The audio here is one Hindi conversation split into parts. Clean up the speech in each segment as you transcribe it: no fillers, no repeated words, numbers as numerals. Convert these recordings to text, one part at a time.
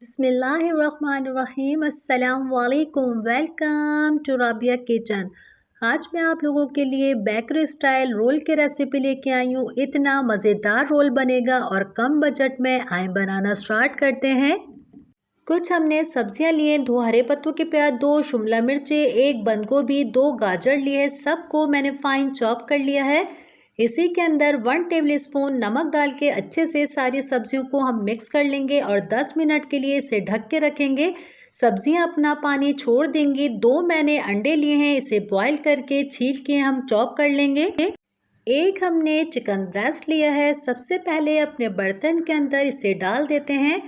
बिस्मिल्लाहिर्रहमानिर्रहीम। अस्सलाम वालेकुम। Welcome to Rabia kitchen. आज मैं आप लोगों के लिए बेकरी स्टाइल रोल की रेसिपी लेके आई हूँ। इतना मज़ेदार रोल बनेगा और कम बजट में। आए बनाना स्टार्ट करते हैं। कुछ हमने सब्जियां लिए, 2 हरे पत्तों के प्याज, 2 शिमला मिर्चे, 1 बंद गोभी, 2 गाजर लिए। सबको मैंने फाइन चॉप कर लिया है। इसी के अंदर 1 टेबलस्पून नमक डाल के अच्छे से सारी सब्जियों को हम मिक्स कर लेंगे और 10 मिनट के लिए इसे ढक के रखेंगे। सब्जियां अपना पानी छोड़ देंगी। 2 मैंने अंडे लिए हैं, इसे बॉईल करके छील के हम चॉप कर लेंगे। एक हमने चिकन ब्रेस्ट लिया है। सबसे पहले अपने बर्तन के अंदर इसे डाल देते हैं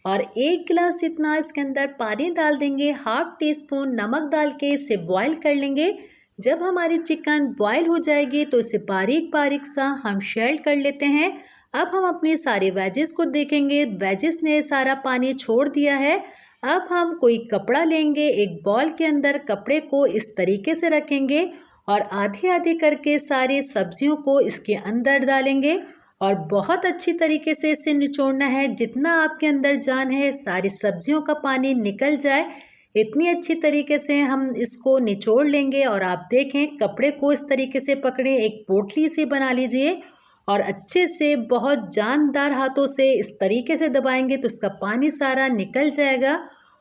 और 1 गिलास इतना इसके अंदर पानी डाल देंगे। हाफ टी स्पून नमक डाल के इसे बॉईल कर लेंगे। जब हमारी चिकन बॉईल हो जाएगी तो इसे बारीक बारीक सा हम शेल कर लेते हैं। अब हम अपनी सारी वेजेस को देखेंगे। वेजेस ने सारा पानी छोड़ दिया है। अब हम कोई कपड़ा लेंगे, एक बॉल के अंदर कपड़े को इस तरीके से रखेंगे और आधी आधी करके सारी सब्जियों को इसके अंदर डालेंगे और बहुत अच्छी तरीके से इसे निचोड़ना है। जितना आपके अंदर जान है सारी सब्जियों का पानी निकल जाए, इतनी अच्छी तरीके से हम इसको निचोड़ लेंगे। और आप देखें, कपड़े को इस तरीके से पकड़े, एक पोटली सी बना लीजिए और अच्छे से बहुत जानदार हाथों से इस तरीके से दबाएंगे तो इसका पानी सारा निकल जाएगा।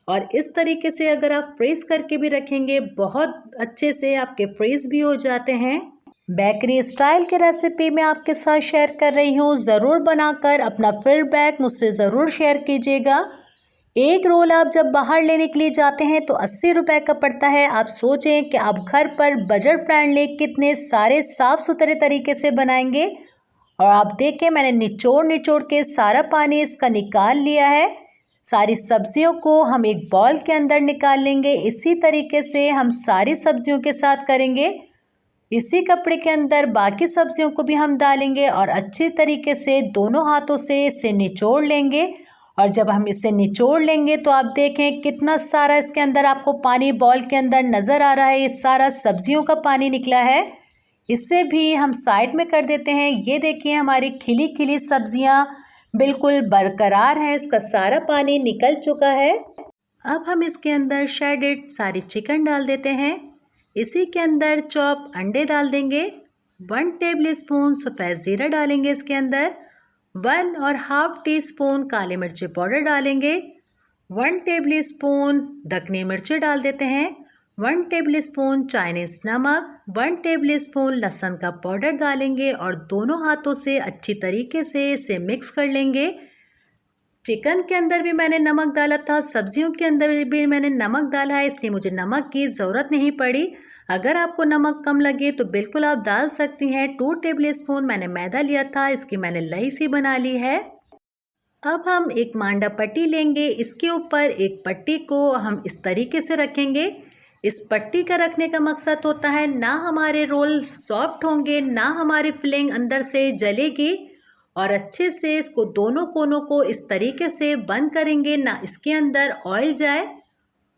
और इस तरीके से अगर आप फ्रीज करके भी रखेंगे, बहुत अच्छे से आपके फ्रीज भी हो जाते हैं। बेकरी स्टाइल की रेसिपी मैं आपके साथ शेयर कर रही हूँ। ज़रूर बनाकर अपना फीडबैक मुझसे ज़रूर शेयर कीजिएगा। एक रोल आप जब बाहर लेने के लिए जाते हैं तो 80 रुपए का पड़ता है। आप सोचें कि आप घर पर बजट फ्रेंडली कितने सारे साफ़ सुथरे तरीके से बनाएंगे। और आप देखें, मैंने निचोड़ निचोड़ के सारा पानी इसका निकाल लिया है। सारी सब्जियों को हम एक बॉल के अंदर निकाल लेंगे। इसी तरीके से हम सारी सब्जियों के साथ करेंगे। इसी कपड़े के अंदर बाकी सब्जियों को भी हम डालेंगे और अच्छी तरीके से दोनों हाथों से इसे निचोड़ लेंगे। और जब हम इसे निचोड़ लेंगे तो आप देखें कितना सारा इसके अंदर आपको पानी बॉल के अंदर नज़र आ रहा है। ये सारा सब्जियों का पानी निकला है। इससे भी हम साइड में कर देते हैं। ये देखिए, हमारी खिली खिली सब्जियां बिल्कुल बरकरार हैं, इसका सारा पानी निकल चुका है। अब हम इसके अंदर शेडेड सारी चिकन डाल देते हैं। इसी के अंदर चॉप अंडे डाल देंगे। 1 टेबलस्पून सफ़ेद ज़ीरा डालेंगे इसके अंदर। 1 और हाफ टी स्पून काली मिर्ची पाउडर डालेंगे। 1 टेबलस्पून दखनी मिर्ची डाल देते हैं। 1 टेबलस्पून चाइनीज़ नमक, 1 टेबलस्पून लहसुन का पाउडर डालेंगे और दोनों हाथों से अच्छी तरीके से इसे मिक्स कर लेंगे। चिकन के अंदर भी मैंने नमक डाला था, सब्जियों के अंदर भी मैंने नमक डाला है, इसलिए मुझे नमक की ज़रूरत नहीं पड़ी। अगर आपको नमक कम लगे तो बिल्कुल आप डाल सकती हैं। 2 टेबलस्पून मैंने मैदा लिया था, इसकी मैंने लई सी बना ली है। अब हम एक मांडा पट्टी लेंगे। इसके ऊपर एक पट्टी को हम इस तरीके से रखेंगे। इस पट्टी का रखने का मकसद होता है, ना हमारे रोल सॉफ्ट होंगे, ना हमारी फिलिंग अंदर से जलेगी। और अच्छे से इसको दोनों कोनों को इस तरीके से बंद करेंगे, ना इसके अंदर ऑयल जाए।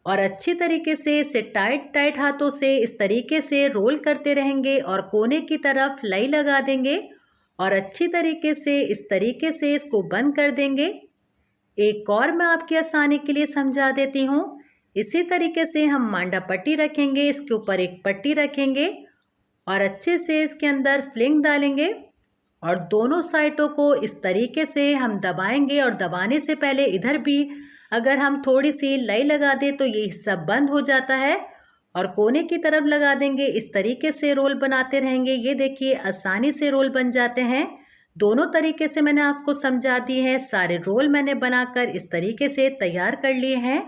और अच्छी तरीके से इसे टाइट टाइट हाथों से इस तरीके से रोल करते रहेंगे और कोने की तरफ लाई लगा देंगे और अच्छी तरीके से इस तरीके से इसको बंद कर देंगे। एक और मैं आपकी आसानी के लिए समझा देती हूँ। इसी तरीके से हम मांडा पट्टी रखेंगे, इसके ऊपर एक पट्टी रखेंगे और अच्छे से इसके अंदर फिलिंग डालेंगे और दोनों साइडों को इस तरीके से हम दबाएंगे। और दबाने से पहले इधर भी अगर हम थोड़ी सी लाई लगा दें तो ये हिस्सा बंद हो जाता है और कोने की तरफ लगा देंगे। इस तरीके से रोल बनाते रहेंगे। ये देखिए, आसानी से रोल बन जाते हैं। दोनों तरीके से मैंने आपको समझा दी है। सारे रोल मैंने बनाकर इस तरीके से तैयार कर लिए हैं।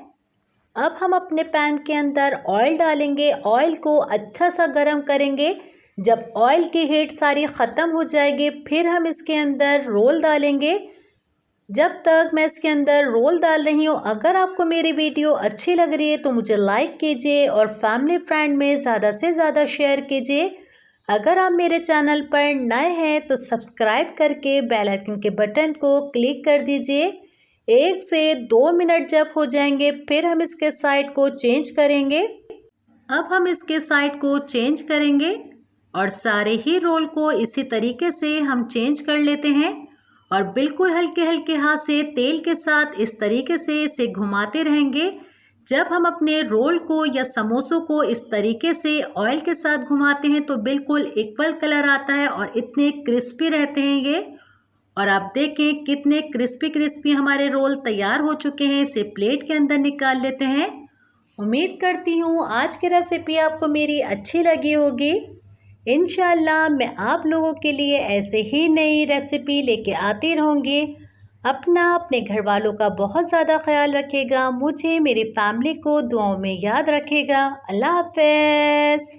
अब हम अपने पैन के अंदर ऑयल डालेंगे। ऑयल को अच्छा सा गर्म करेंगे। जब ऑयल की हीट सारी ख़त्म हो जाएगी फिर हम इसके अंदर रोल डालेंगे। जब तक मैं इसके अंदर रोल डाल रही हूँ, अगर आपको मेरी वीडियो अच्छी लग रही है तो मुझे लाइक कीजिए और फैमिली फ्रेंड में ज़्यादा से ज़्यादा शेयर कीजिए। अगर आप मेरे चैनल पर नए हैं तो सब्सक्राइब करके बेल आइकन के बटन को क्लिक कर दीजिए। 1 से 2 मिनट जब हो जाएंगे फिर हम इसके साइड को चेंज करेंगे। अब हम इसके साइड को चेंज करेंगे और सारे ही रोल को इसी तरीके से हम चेंज कर लेते हैं। और बिल्कुल हल्के हल्के हाथ से तेल के साथ इस तरीके से इसे घुमाते रहेंगे। जब हम अपने रोल को या समोसों को इस तरीके से ऑयल के साथ घुमाते हैं तो बिल्कुल इक्वल कलर आता है और इतने क्रिस्पी रहते हैं ये। और आप देखें कितने क्रिस्पी क्रिस्पी हमारे रोल तैयार हो चुके हैं। इसे प्लेट के अंदर निकाल लेते हैं। उम्मीद करती हूँ आज की रेसिपी आपको मेरी अच्छी लगी होगी। इंशाल्लाह मैं आप लोगों के लिए ऐसे ही नई रेसिपी लेके आती रहूँगी। अपने घर वालों का बहुत ज़्यादा ख्याल रखिएगा। मुझे मेरी फैमिली को दुआओं में याद रखिएगा। अल्लाह हाफ़िज़।